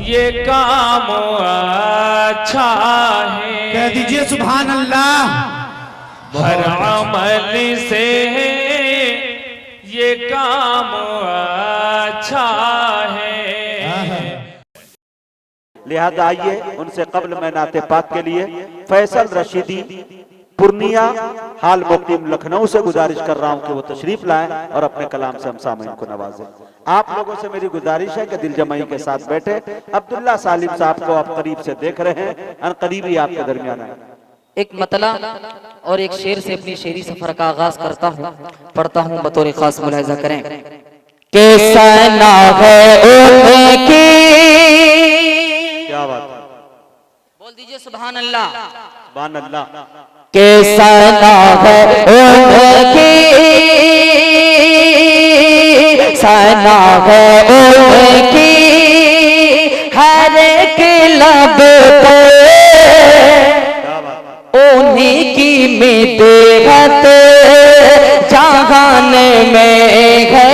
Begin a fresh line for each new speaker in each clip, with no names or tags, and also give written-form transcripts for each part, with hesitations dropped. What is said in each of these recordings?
ये काम अच्छा है।
कह दीजिए सुभान अल्लाह।
हर अमल से ये काम अच्छा है।
लिहाजा आइए उनसे कब्ल में नाते पाक के लिए फैसल रशीदी पूर्णिया हाल मुकीम लखनऊ से गुजारिश कर रहा हूं कि वो तशरीफ लाएं और अपने कलाम से हम सामईन को नवाजें। आप लोगों से मेरी गुजारिश है कि दिल जमाई के साथ बैठे। अब्दुल्ला सालिम साहब को आप करीब से देख रहे हैं, अनकरीब ही आपके दरमियान है।
एक मतला और एक शेर से अपनी शेरी सफर का आगाज करता हूँ, पढ़ता हूँ, बतौर खास मुलाहिजा करें। कैसा ना है उनकी,
क्या बात है,
बोल दीजिए सुभान अल्लाह।
सुभान अल्लाह।
कैसा ना है उनकी, सना है उनकी हर एक लब पे, उन्हीं की मिदहत जहान में है।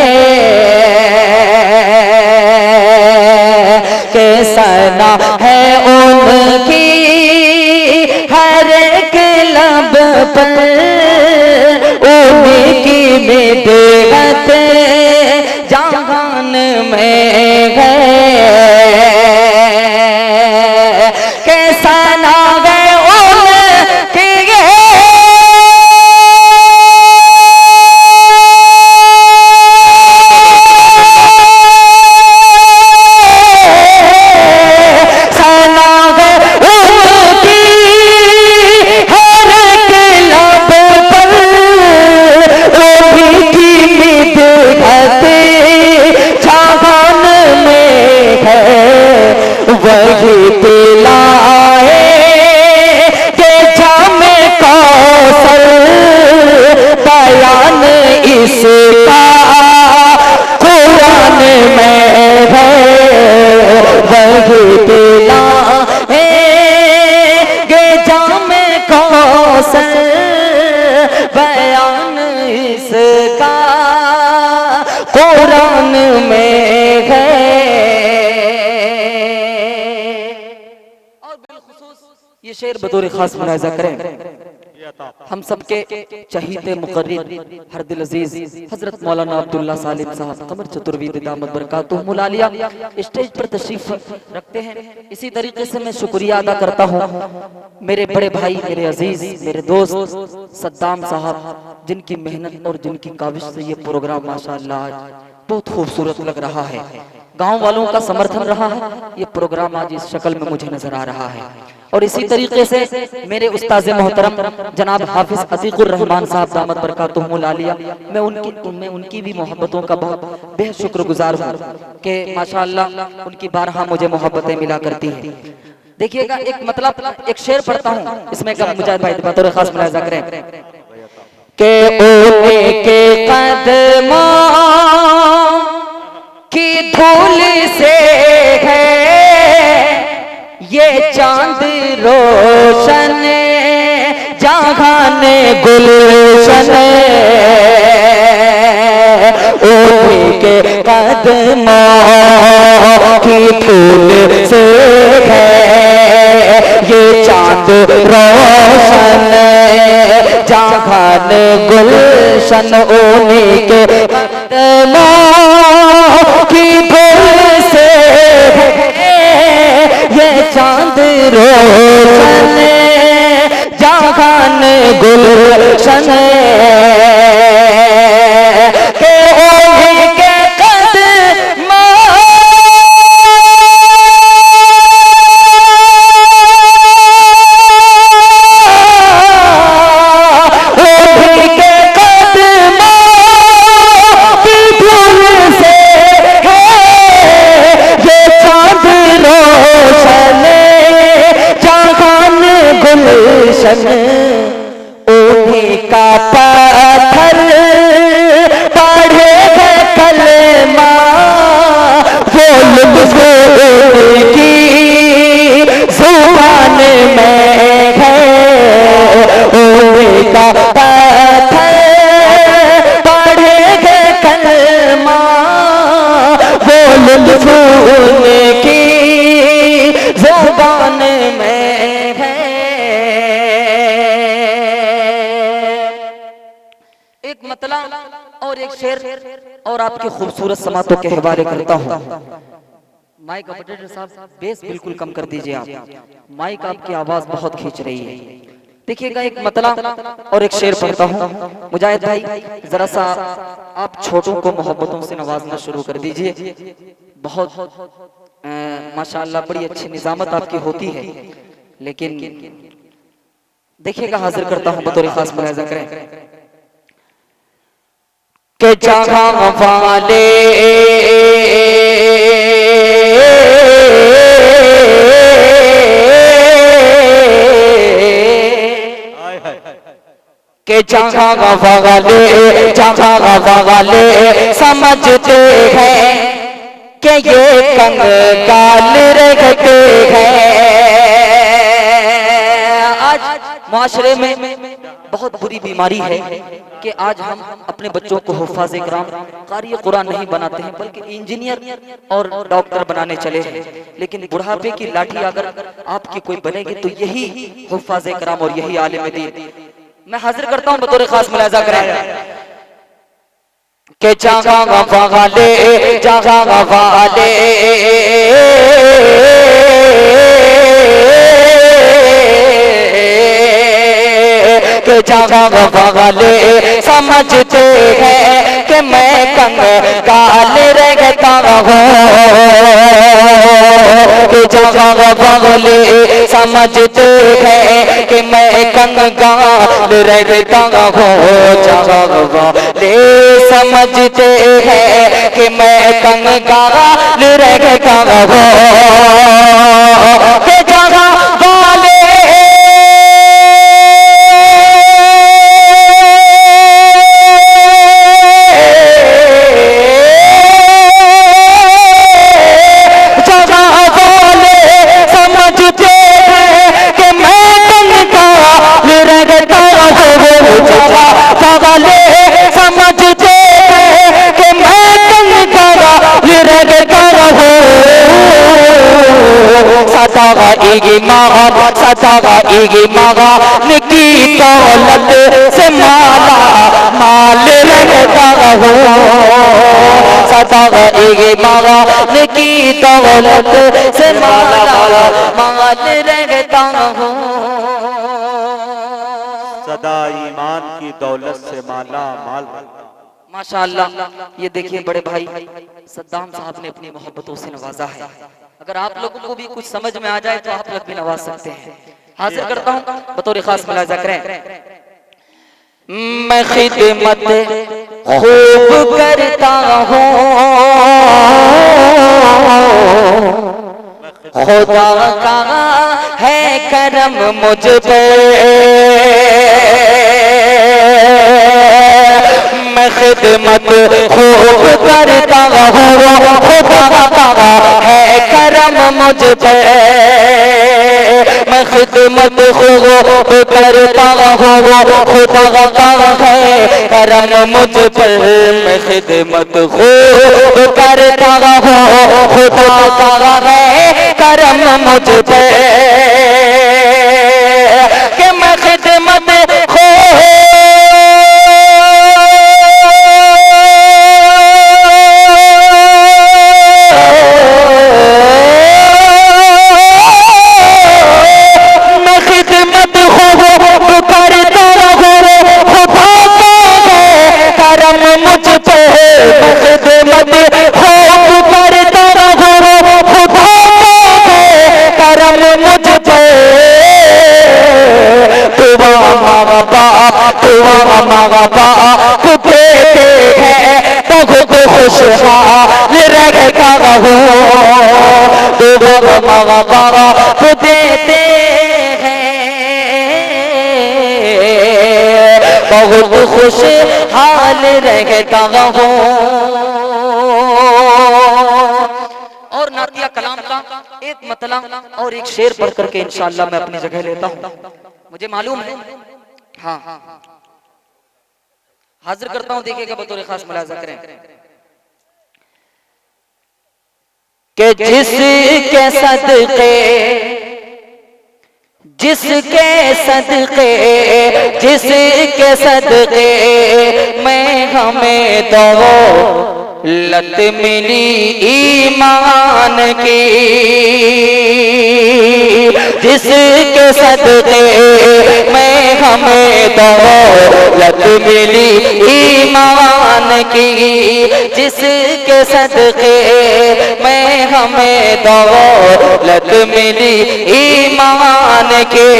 कैसा ना है उनकी हर एक लब पर, उन्हीं की मिदहत जहान में है। कैसा ना है उनकी वही दिलाए के जामे कौसर, बयान इसका कुरान में है। वही दिलाए के जामे कौसर, बयान इसका कुरान में है। ये शेर बतौर खास मुलाहिजा करें। हम सबके चहीते मुकर्रिर हर दिल अजीज हजरत मौलाना अब्दुल्ला सालिम साहब कमर चतुर्वेदी दामत बरकातुहुमुल आलिया स्टेज पर तशरीफ रखते हैं। इसी तरीके से मैं शुक्रिया अदा करता हूँ मेरे बड़े भाई, मेरे अजीज, मेरे दोस्त सद्दाम साहब, जिनकी मेहनत और जिनकी काविश से ये प्रोग्राम माशाअल्लाह बहुत खूबसूरत लग रहा है। गांव वालों का समर्थन रहा है, ये प्रोग्राम आज इस शक्ल में मुझे नजर आ रहा है। और इसी तरीके से मेरे उस्ताद मोहतरम जनाब हाफिज अतीकुर रहमान साहब दामत बरकातुहुमुल आलिया, मैं उनकी भी मोहब्बतों का बहुत बेहद शुक्रगुजार हूँ कि माशाअल्लाह उनकी बारहा मुझे मोहब्बतें मिला करती हैं। देखिएगा एक मतलब एक शेर पढ़ता हूँ, इसमें कब मुजाहिद भाई बतौर खास मुलाहिजा करें के उनके कदमों की धूल से है ये चांद रोशन, जहान गुलशन, उनके कदमों की धूल से है ये चांद रोशन, जहान गुलशन, उनके कदमों की धूल से ये चांद रोशन, जहान गुलशन, के उनके कदमों की धूल से है ये चांद रोशन, जहान गुलशन, उन्हीं का पत्थर पढ़े कलमा, वो लुत्फ उनकी जुबान में है। उन्हीं का पत्थर पढ़े कलमा, वो लुत्फ उनकी मतला और एक शेर और आपके खूबसूरत समातों के हवाले करता हूँ। माइक ऑपरेटर साहब बेस बिल्कुल कम कर दीजिए आप, माइक आपकी आवाज बहुत खींच रही है। देखिएगा एक मतला और एक शेर पढ़ता हूँ। मुजाहिद भाई जरा सा आप छोटों को मोहब्बतों से नवाजना शुरू कर दीजिए। बहुत माशाअल्लाह बड़ी अच्छी निजामत आपकी होती है, लेकिन देखिएगा हाजिर करता हूँ बतौर खास मुलाहिजा करें के जहां वाले के जहां वाले समझते हैं कि ये कंगाल रहते हैं। आज माशरे में बहुत बुरी बीमारी है कि आज हम अपने बच्चों को हुफ़ाज़ इकराम क़ारी कुरान नहीं बनाते हैं, बल्कि इंजीनियर और डॉक्टर बनाने चले हैं। लेकिन बुढ़ापे की लाठी अगर आपकी कोई बनेगी तो यही हुफ़ाज़ इकराम और यही आलिम दीन। मैं हाजिर करता हूँ बतौर खास मुलाहिजा करें के जहां वाले के जहां वाले समझते हैं कि मैं कंगाल रहता हूँ। के जहां वाले समझते हैं कि मैं कंगाल रहता हूँ। जहां वाले समझते हैं कि मैं कंगाल रहता हूँ। के जहां वाले सदाएगी मगा निकी दौलत से माला माल रहता हूँ। सदाएगी मगा निकी दौलत से माला माल रहता हूँ।
सदा ईमान की दौलत से माला माल।
माशाअल्लाह ये देखिए बड़े भाई सद्दाम साहब ने अपनी मोहब्बतों से नवाजा है। अगर आप लोगों को भी कुछ समझ में आ जाए तो आप लोग भी नवाज सकते हैं। हाजिर करता हूँ बतौर खास मुलाहिजा करें मैं खिदमत खूब करता हूँ। खुदा का है करम मुझ पे मैं खिदमत खूब करता हूँ। खुदा का है करम मुझ पे मैं खिदमत खूब करता हूँ। खुदा का है करम मुझ पर मैं खिदमत खूब करता हूँ। खुदा का है करम मुझ पे कि मैं खिदमत खुशहाल रहता हूँ। देते हैं बहुत खुशहाल रहता हूँ। और नातिया कलाम का एक मतला और एक शेर पढ़ करके इंशाअल्लाह मैं अपनी जगह लेता हूँ। मुझे मालूम है हाँ हाजिर करता हूँ। देखिएगा बतौर खास मुलाहिजा करें कि जिसके सदके जिसके सदके मैं हमें दौलत मिली ईमान की, जिसके सदके मैं हमें दौलत मिली ईमान की, जिसके सदके मैं हमें दौलत मिली ईमान की,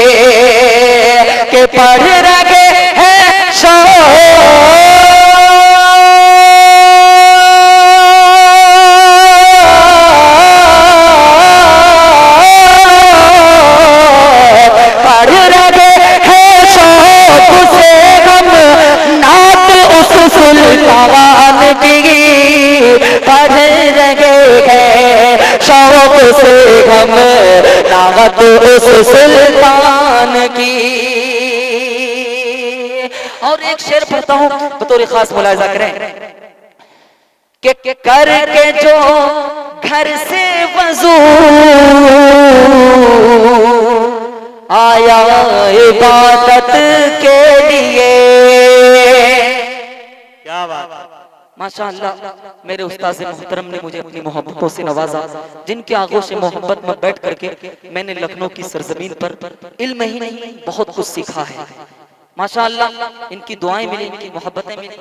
के पढ़ रहे हैं शौक से हम नागत उस सुल्तान की। और एक शेर पढ़ता हूँ बतौर खास मुलाहिजा करें कि करके जो घर से वजू आया इबादत के लिए।
क्या बात,
माशाअल्लाह, मेरे उस्ताद मोहतरम ने मुझे अपनी मोहब्बतों से नवाजा, जिनके आगोश में मोहब्बत में बैठ करके मैंने लखनऊ की सरजमीन पर इल्म ही नहीं बहुत कुछ सीखा है। माशाअल्लाह, इनकी दुआएं मिली, इनकी मोहब्बतें मिली, मैं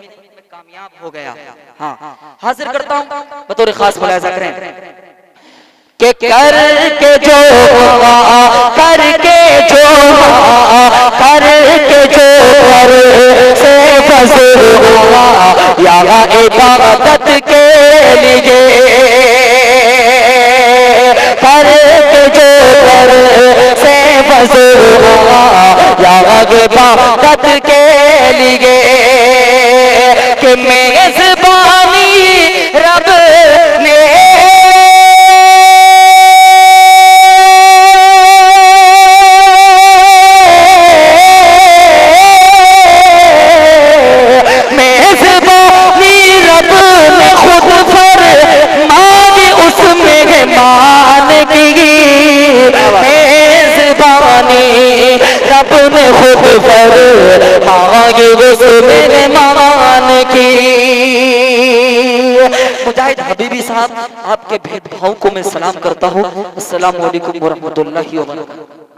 कामयाब हो गया। हाँ, हाजिर करता हूँ बतौर खास मुलाहिजा करें के करके जो से फंसे हुआ यहाँ इबादत के लिए, करके जो से फंसे हुआ यहाँ इबादत के लिए, कि मेज़बानी रब ने अपने खुद पर मांगे उसमें मान की। मुजाहिद हबीबी साहब, आपके भेदभाव को मैं सलाम करता हूँ। अस्सलामु अलैकुम व रहमतुल्लाहि व बरकातहू।